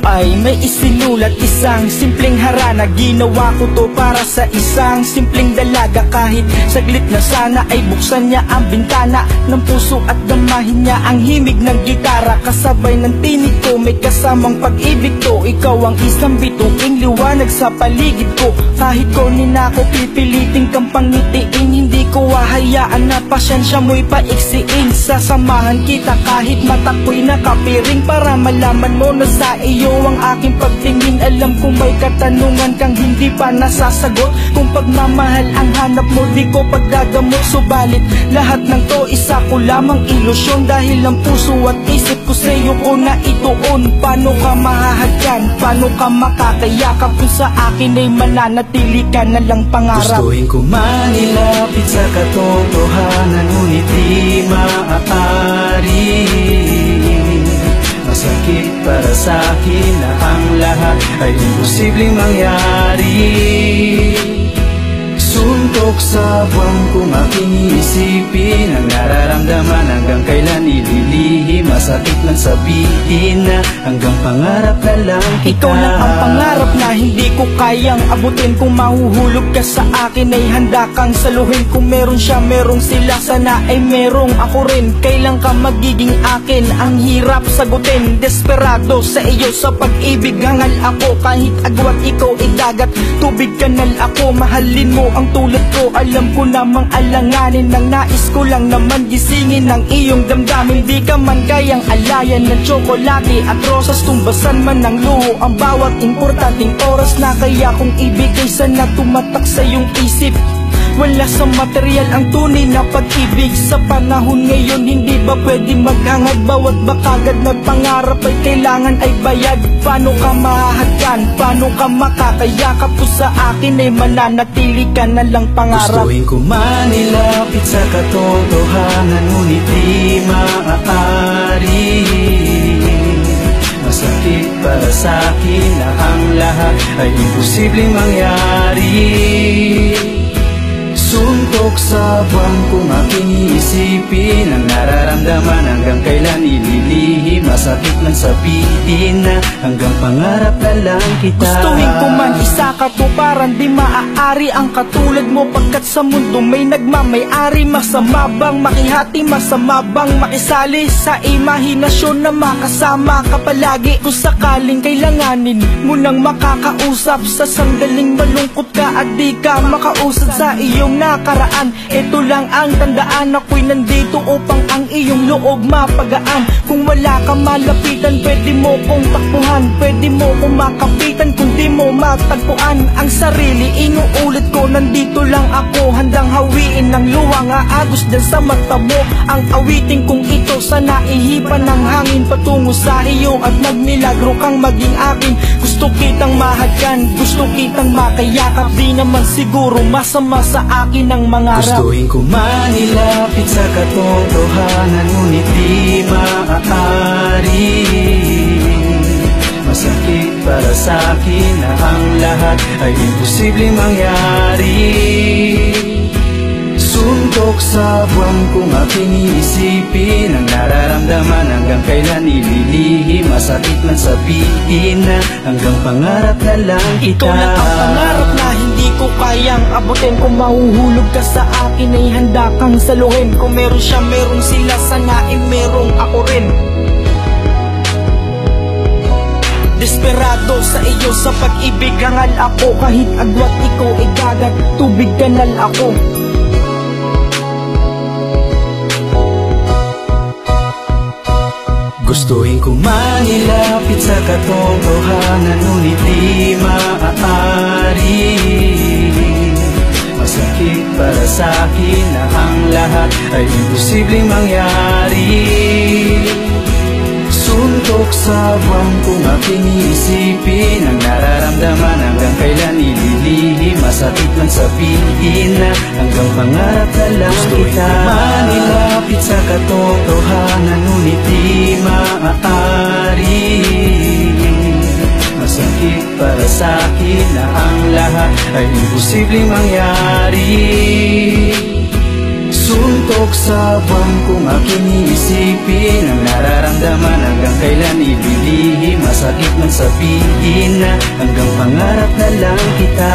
ay may isinulat, isang simpleng harana. Ginawa ko to para sa isang simpleng dalaga. Kahit saglit na sana ay buksan niya ang bintana ng puso at damahin niya ang himig ng gitara. Kasabay ng tinig ko may kasamang pag-ibig to. Ikaw ang isang bituing liwanag sa paligid ko. Kahit kunin ako pipiliting kang pangitiin, hindi ko hahayaan na pasyensya mo'y paiksiin. Sasamahan kita kahit mata ko'y nakapiring, para malaman mo na sa iyo ang aking pagtingin. Alam kong may katanungan kang hindi pa nasasagot. Kung pagmamahal ang hanap mo, di ko paggagamot. Subalit lahat ng to isa ko lamang ilusyon, dahil ang puso at isip ko sa'yo ko na ituon. Paano ka mahahagkan? Paano ka makakayakap kung sa akin ay mananatili ka na lang pangarap? Gustuhin ko man ilapit sa katotohanan, ngunit di maaari. Masakit para sa akin na ang lahat ay imposibleng mangyari. Suntok sa buwan kong aking iisipin ang nararamdaman, hanggang kailan ililihim. Masakit lang sabihin na hanggang pangarap na lang kita. Ikaw na ang pangarap na hindi ko kayang abutin. Kung mahuhulog ka sa akin ay handa kang saluhin. Kung meron siya, merong sila, sana ay merong ako rin. Kailan ka magiging akin? Ang hirap sagutin. Desperado sa iyo sa pag-ibig, hangal ako. Kahit agwat ikaw ay dagat, tubig kanal ako. Mahalin mo ang tulad ko, alam ko namang alanganin. Nang nais ko lang naman gisingin ang iyong damdamin. Di ka man kayang alayan ng tsokolate at rosas, tumbasan man ng luho ang bawat importanteng oras na kaya kong ibigay. Sana tumatak sa iyong isip, wala sa material ang tunay na pag-ibig. Sa panahon ngayon, hindi ba pwede maghangad? Bawat bakagad na pangarap ay kailangan ay bayad. Paano ka mahahagkan? Paano ka makakayakap kung sa akin ay mananatili ka na lang pangarap? Gustuhin ko man ilapit sa katotohanan, ngunit di maaari. Masakit para sa akin na ang lahat ay imposibleng mangyari. Suntok sa buwan kong aking iisipin ang nararamdaman, hanggang kailan ililihim. Masakit lang sabihin na hanggang pangarap na lang kita. Gustuhin ko man isa ka to, parang di maaari ang katulad mo. Pagkat sa mundo may nagmamayari. Masama bang makihati? Masama bang makisali sa imahinasyon na makasama ka palagi? Kung sakaling kailanganin mo nang makakausap sa sandaling malungkot ka at di ka makausap sa iyong nakaraan, ito lang ang tandaan, ako'y nandito upang ang iyong loob mapagaan. Kung wala ka malapitan, pwede mo kong takbuhan, pwede mo kong makapitan. Kung di mo matagpuan ang sarili, inuulit ko, nandito lang ako, handang hawiin ng luwang aagos dyan sa mata mo. Ang awitin kong ito, sana ihipan ng hangin patungo sa iyo at nagmilagro kang maging akin. Gusto kitang mahagkan, gusto kitang makayakap, di naman siguro masama sa akin ang mangarap. Gustuhin ko man ilapit sa katotohanan, ngunit di maaari. Masakit para sa akin na ang lahat ay imposibleng mangyari. Suntok sa buwan kong aking iisipin ang nararamdaman, hanggang kailan ililihim. Masakit man sabihin na hanggang pangarap na lang kita. Ikaw na ang pangarap na hindi ko kayang abutin. Kung mahuhulog ka sa akin ay handa kang saluhin. Kung meron siya, merong sila, sana ay merong ako rin. Desperado sa iyo sa pag-ibig, hangal ako. Kahit agwat ikaw ay dagat, tubig kanal ako. Gustuhin ko man ilapit sa katotohanan, ngunit di maaari. Masakit para sa akin na ang lahat ay imposibleng mangyari. Suntok sa buwan kong aking iisipin ang nararamdaman, hanggang kailan ililihim. Masakit lang sabihin na hanggang pangarap na lang kita. Man ilapit sa katotohanan, ngunit di maaari. Masakit para sa akin na ang lahat ay imposibleng mangyari. Suntok sa buwan kong aking iisipin ang nararamdaman, hanggang kailan ililihim. Masakit man sabihin na hanggang pangarap na lang kita.